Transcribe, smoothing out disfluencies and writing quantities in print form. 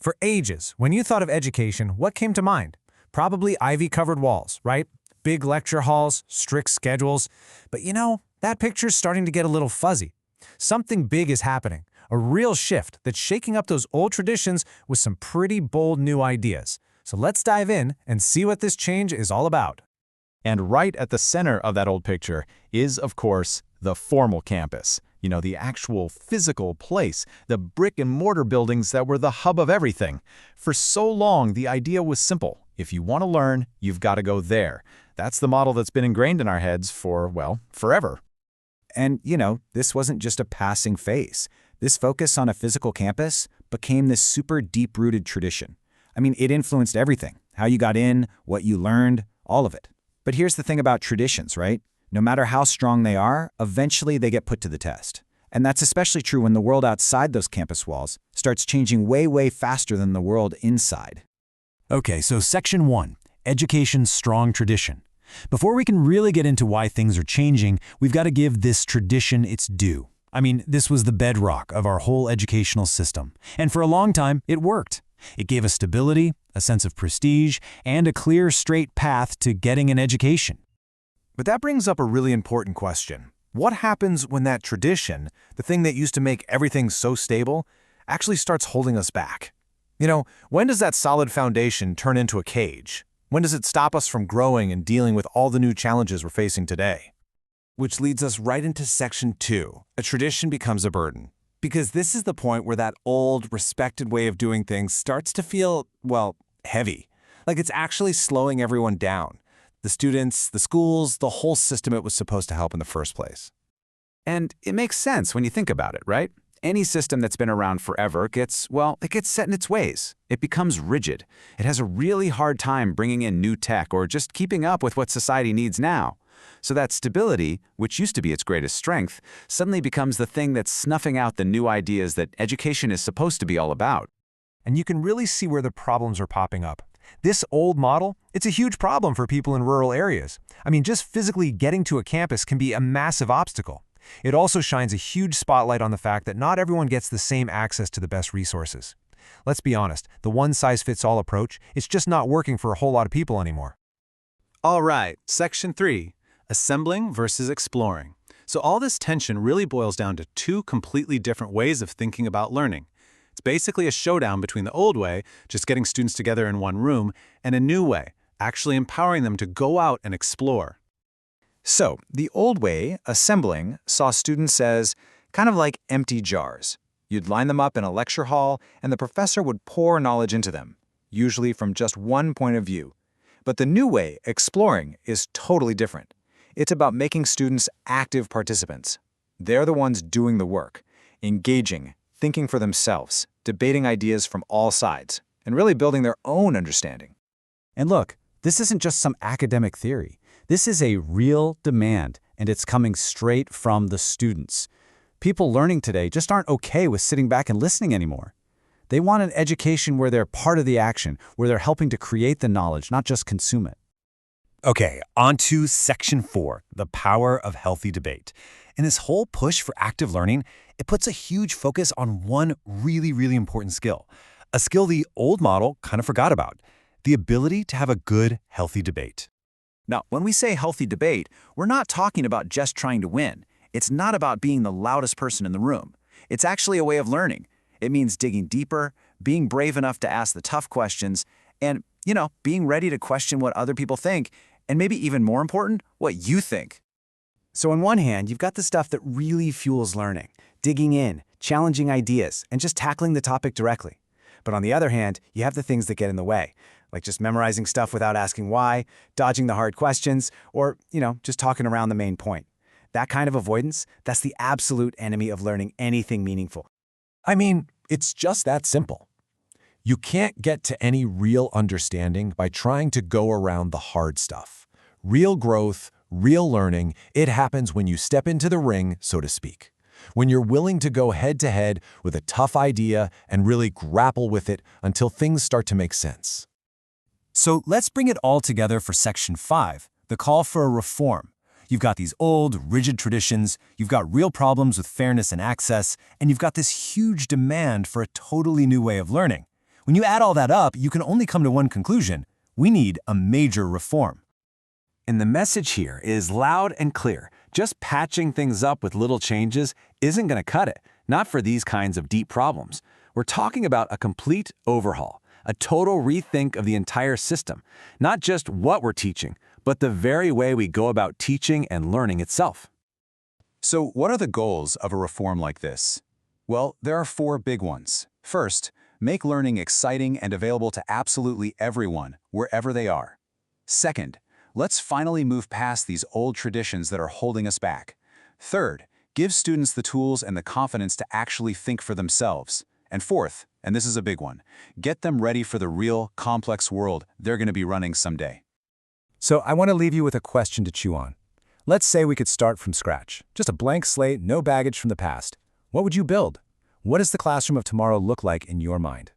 For ages, when you thought of education, what came to mind? Probably ivy-covered walls, right? Big lecture halls, strict schedules. But that picture's starting to get a little fuzzy. Something big is happening, a real shift that's shaking up those old traditions with some pretty bold new ideas. So let's dive in and see what this change is all about. And right at the center of that old picture is, of course, the formal campus. The actual physical place, the brick-and-mortar buildings that were the hub of everything. For so long, the idea was simple. If you want to learn, you've got to go there. That's the model that's been ingrained in our heads for, well, forever. And, this wasn't just a passing phase. This focus on a physical campus became this super deep-rooted tradition. It influenced everything. How you got in, what you learned, all of it. But here's the thing about traditions, right? No matter how strong they are, eventually they get put to the test. And that's especially true when the world outside those campus walls starts changing way, way faster than the world inside. Okay, so Section 1, Education's Strong Tradition. Before we can really get into why things are changing, we've got to give this tradition its due. This was the bedrock of our whole educational system. And for a long time, it worked. It gave us stability, a sense of prestige, and a clear, straight path to getting an education. But that brings up a really important question. What happens when that tradition, the thing that used to make everything so stable, actually starts holding us back? When does that solid foundation turn into a cage? When does it stop us from growing and dealing with all the new challenges we're facing today? Which leads us right into Section 2. A tradition becomes a burden. Because this is the point where that old, respected way of doing things starts to feel, heavy. Like it's actually slowing everyone down. The students, the schools, the whole system it was supposed to help in the first place. And it makes sense when you think about it, right? Any system that's been around forever gets set in its ways. It becomes rigid. It has a really hard time bringing in new tech or just keeping up with what society needs now. So that stability, which used to be its greatest strength, suddenly becomes the thing that's snuffing out the new ideas that education is supposed to be all about. And you can really see where the problems are popping up. This old model, it's a huge problem for people in rural areas. Just physically getting to a campus can be a massive obstacle. It also shines a huge spotlight on the fact that not everyone gets the same access to the best resources. Let's be honest, the one-size-fits-all approach, it's just not working for a whole lot of people anymore. All right, Section 3, Assembling versus Exploring. So all this tension really boils down to two completely different ways of thinking about learning. It's basically a showdown between the old way, just getting students together in one room, and a new way, actually empowering them to go out and explore. So, the old way, assembling, saw students as kind of like empty jars. You'd line them up in a lecture hall, and the professor would pour knowledge into them, usually from just one point of view. But the new way, exploring, is totally different. It's about making students active participants. They're the ones doing the work, engaging, thinking for themselves, debating ideas from all sides, and really building their own understanding. And look, this isn't just some academic theory. This is a real demand, and it's coming straight from the students. People learning today just aren't okay with sitting back and listening anymore. They want an education where they're part of the action, where they're helping to create the knowledge, not just consume it. Okay, on to Section 4, the power of healthy debate. In this whole push for active learning, it puts a huge focus on one really, really important skill. A skill the old model kind of forgot about. The ability to have a good, healthy debate. Now, when we say healthy debate, we're not talking about just trying to win. It's not about being the loudest person in the room. It's actually a way of learning. It means digging deeper, being brave enough to ask the tough questions, and, being ready to question what other people think, and maybe even more important, what you think. So on one hand, you've got the stuff that really fuels learning, digging in, challenging ideas, and just tackling the topic directly. But on the other hand, you have the things that get in the way, like just memorizing stuff without asking why, dodging the hard questions, or, just talking around the main point. That kind of avoidance, that's the absolute enemy of learning anything meaningful. It's just that simple. You can't get to any real understanding by trying to go around the hard stuff. Real growth, real learning, it happens when you step into the ring, so to speak. When you're willing to go head-to-head with a tough idea and really grapple with it until things start to make sense. So let's bring it all together for Section 5, the call for a reform. You've got these old, rigid traditions, you've got real problems with fairness and access, and you've got this huge demand for a totally new way of learning. When you add all that up, you can only come to one conclusion. We need a major reform. And the message here is loud and clear. Just patching things up with little changes isn't going to cut it, not for these kinds of deep problems. We're talking about a complete overhaul, a total rethink of the entire system, not just what we're teaching, but the very way we go about teaching and learning itself. So what are the goals of a reform like this? Well, there are 4 big ones. First, make learning exciting and available to absolutely everyone, wherever they are. Second, let's finally move past these old traditions that are holding us back. Third, give students the tools and the confidence to actually think for themselves. And fourth, and this is a big one, get them ready for the real, complex world they're going to be running someday. So I want to leave you with a question to chew on. Let's say we could start from scratch. Just a blank slate, no baggage from the past. What would you build? What does the classroom of tomorrow look like in your mind?